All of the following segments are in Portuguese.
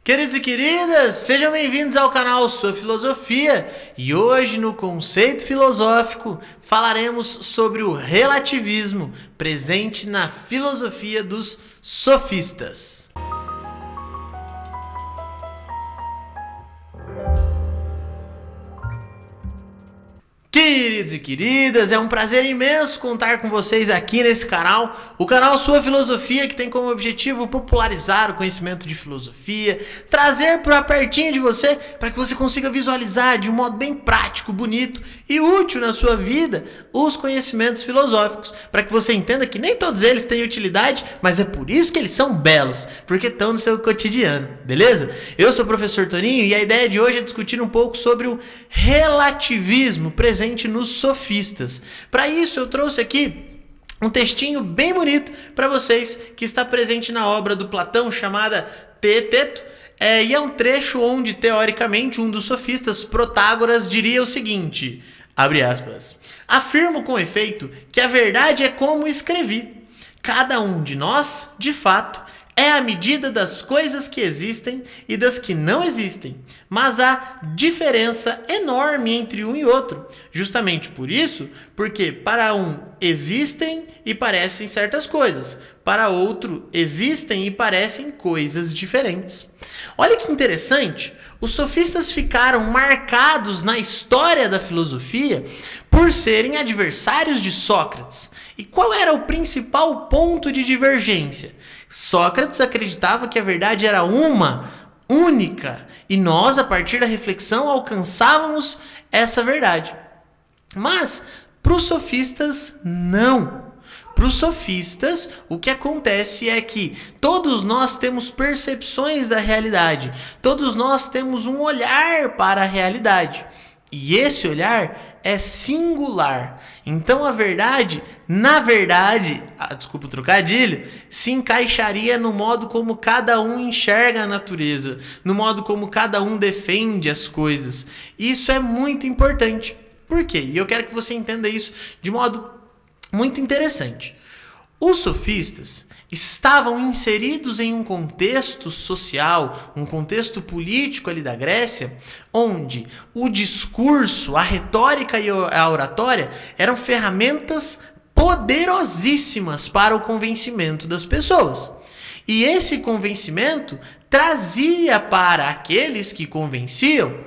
Queridos e queridas, sejam bem-vindos ao canal Sua Filosofia e hoje no Conceito Filosófico falaremos sobre o relativismo presente na filosofia dos sofistas. Queridos e queridas, é um prazer imenso contar com vocês aqui nesse canal, o canal Sua Filosofia, que tem como objetivo popularizar o conhecimento de filosofia, trazer para pertinho de você, para que você consiga visualizar de um modo bem prático, bonito e útil na sua vida os conhecimentos filosóficos, para que você entenda que nem todos eles têm utilidade, mas é por isso que eles são belos, porque estão no seu cotidiano, beleza? Eu sou o professor Toninho e a ideia de hoje é discutir um pouco sobre o relativismo presente nos sofistas. Para isso eu trouxe aqui um textinho bem bonito para vocês que está presente na obra do Platão chamada Teeteto, e é um trecho onde teoricamente um dos sofistas, Protágoras, diria o seguinte, abre aspas, afirmo com efeito que a verdade é como escrevi, cada um de nós, de fato, é a medida das coisas que existem e das que não existem, mas há diferença enorme entre um e outro. Justamente por isso, porque para um existem e parecem certas coisas, para outro existem e parecem coisas diferentes. Olha que interessante, os sofistas ficaram marcados na história da filosofia por serem adversários de Sócrates. E qual era o principal ponto de divergência? Sócrates acreditava que a verdade era uma, única, e nós, a partir da reflexão, alcançávamos essa verdade. Mas, para os sofistas, não. Para os sofistas, o que acontece é que todos nós temos percepções da realidade, todos nós temos um olhar para a realidade. E esse olhar é singular. Então a verdade, na verdade, desculpa o trocadilho, se encaixaria no modo como cada um enxerga a natureza, no modo como cada um defende as coisas. Isso é muito importante. Por quê? E eu quero que você entenda isso de modo muito interessante. Os sofistas estavam inseridos em um contexto social, um contexto político ali da Grécia, onde o discurso, a retórica e a oratória eram ferramentas poderosíssimas para o convencimento das pessoas. E esse convencimento trazia para aqueles que convenciam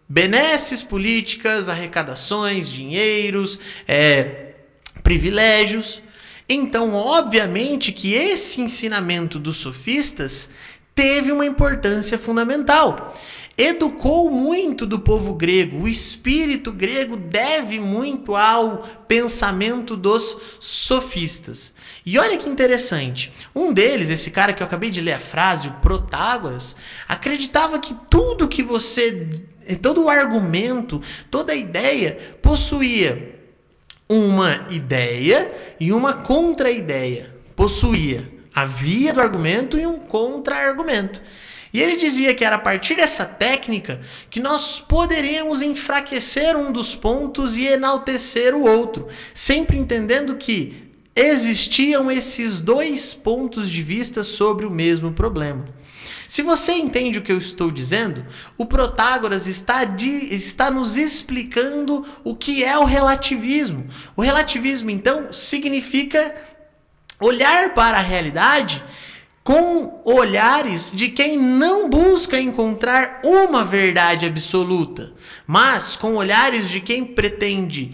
benesses políticas, arrecadações, dinheiros, privilégios. Então, obviamente que esse ensinamento dos sofistas teve uma importância fundamental. Educou muito do povo grego. O espírito grego deve muito ao pensamento dos sofistas. E olha que interessante. Um deles, esse cara que eu acabei de ler a frase, o Protágoras, acreditava que tudo que todo o argumento, toda a ideia possuía uma ideia e uma contra-ideia. Possuía a via do argumento e um contra-argumento. E ele dizia que era a partir dessa técnica que nós poderíamos enfraquecer um dos pontos e enaltecer o outro, sempre entendendo que existiam esses dois pontos de vista sobre o mesmo problema. Se você entende o que eu estou dizendo, o Protágoras está nos explicando o que é o relativismo. O relativismo, então, significa olhar para a realidade com olhares de quem não busca encontrar uma verdade absoluta, mas com olhares de quem pretende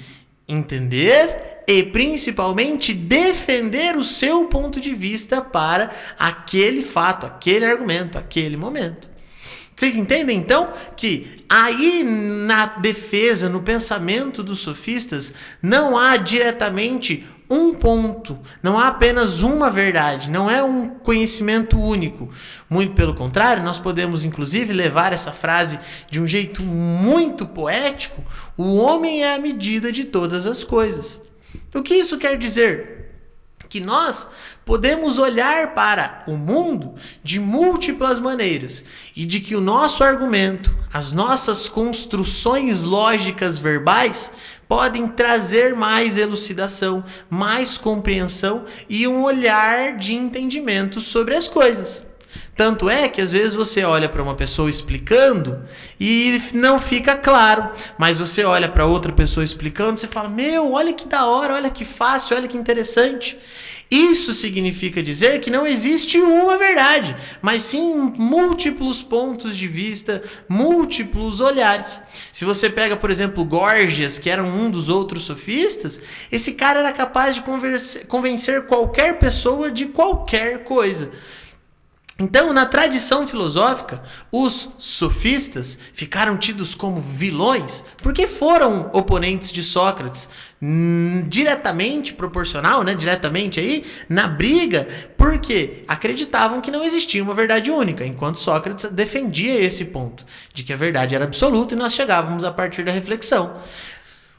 entender e principalmente defender o seu ponto de vista para aquele fato, aquele argumento, aquele momento. Vocês entendem então que aí na defesa, no pensamento dos sofistas, não há diretamente um ponto, não há apenas uma verdade, não é um conhecimento único. Muito pelo contrário, nós podemos inclusive levar essa frase de um jeito muito poético: o homem é a medida de todas as coisas. O que isso quer dizer? Que nós podemos olhar para o mundo de múltiplas maneiras e de que o nosso argumento, as nossas construções lógicas verbais podem trazer mais elucidação, mais compreensão e um olhar de entendimento sobre as coisas. Tanto é que às vezes você olha para uma pessoa explicando e não fica claro, mas você olha para outra pessoa explicando e você fala: meu, olha que da hora, olha que fácil, olha que interessante. Isso significa dizer que não existe uma verdade, mas sim múltiplos pontos de vista, múltiplos olhares. Se você pega, por exemplo, Gorgias, que era um dos outros sofistas, esse cara era capaz de convencer qualquer pessoa de qualquer coisa. Então, na tradição filosófica, os sofistas ficaram tidos como vilões porque foram oponentes de Sócrates, diretamente proporcional, né, diretamente aí, na briga, porque acreditavam que não existia uma verdade única, enquanto Sócrates defendia esse ponto, de que a verdade era absoluta e nós chegávamos a partir da reflexão.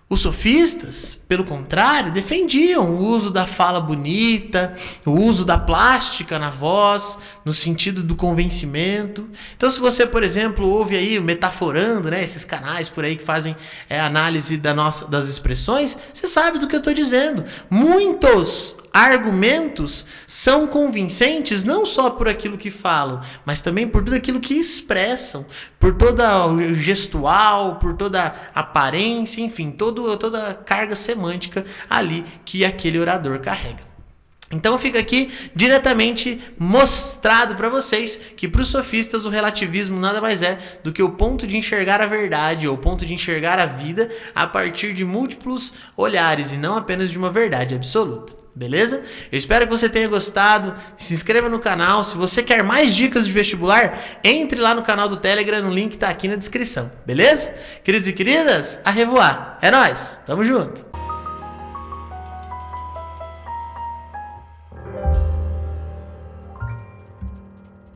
Os sofistas, pelo contrário, defendiam o uso da fala bonita, o uso da plástica na voz, no sentido do convencimento. Então, se você, por exemplo, ouve aí Metaforando, né, esses canais por aí que fazem análise das expressões, você sabe do que eu estou dizendo. Muitos argumentos são convincentes não só por aquilo que falam, mas também por tudo aquilo que expressam, por toda o gestual, por toda a aparência, enfim, toda a carga semântica ali que aquele orador carrega. Então fica aqui diretamente mostrado para vocês que para os sofistas o relativismo nada mais é do que o ponto de enxergar a verdade ou o ponto de enxergar a vida a partir de múltiplos olhares e não apenas de uma verdade absoluta. Beleza? Eu espero que você tenha gostado. Se inscreva no canal. Se você quer mais dicas de vestibular, entre lá no canal do Telegram, no link tá aqui na descrição. Beleza? Queridos e queridas, a revoar. É nóis. Tamo junto.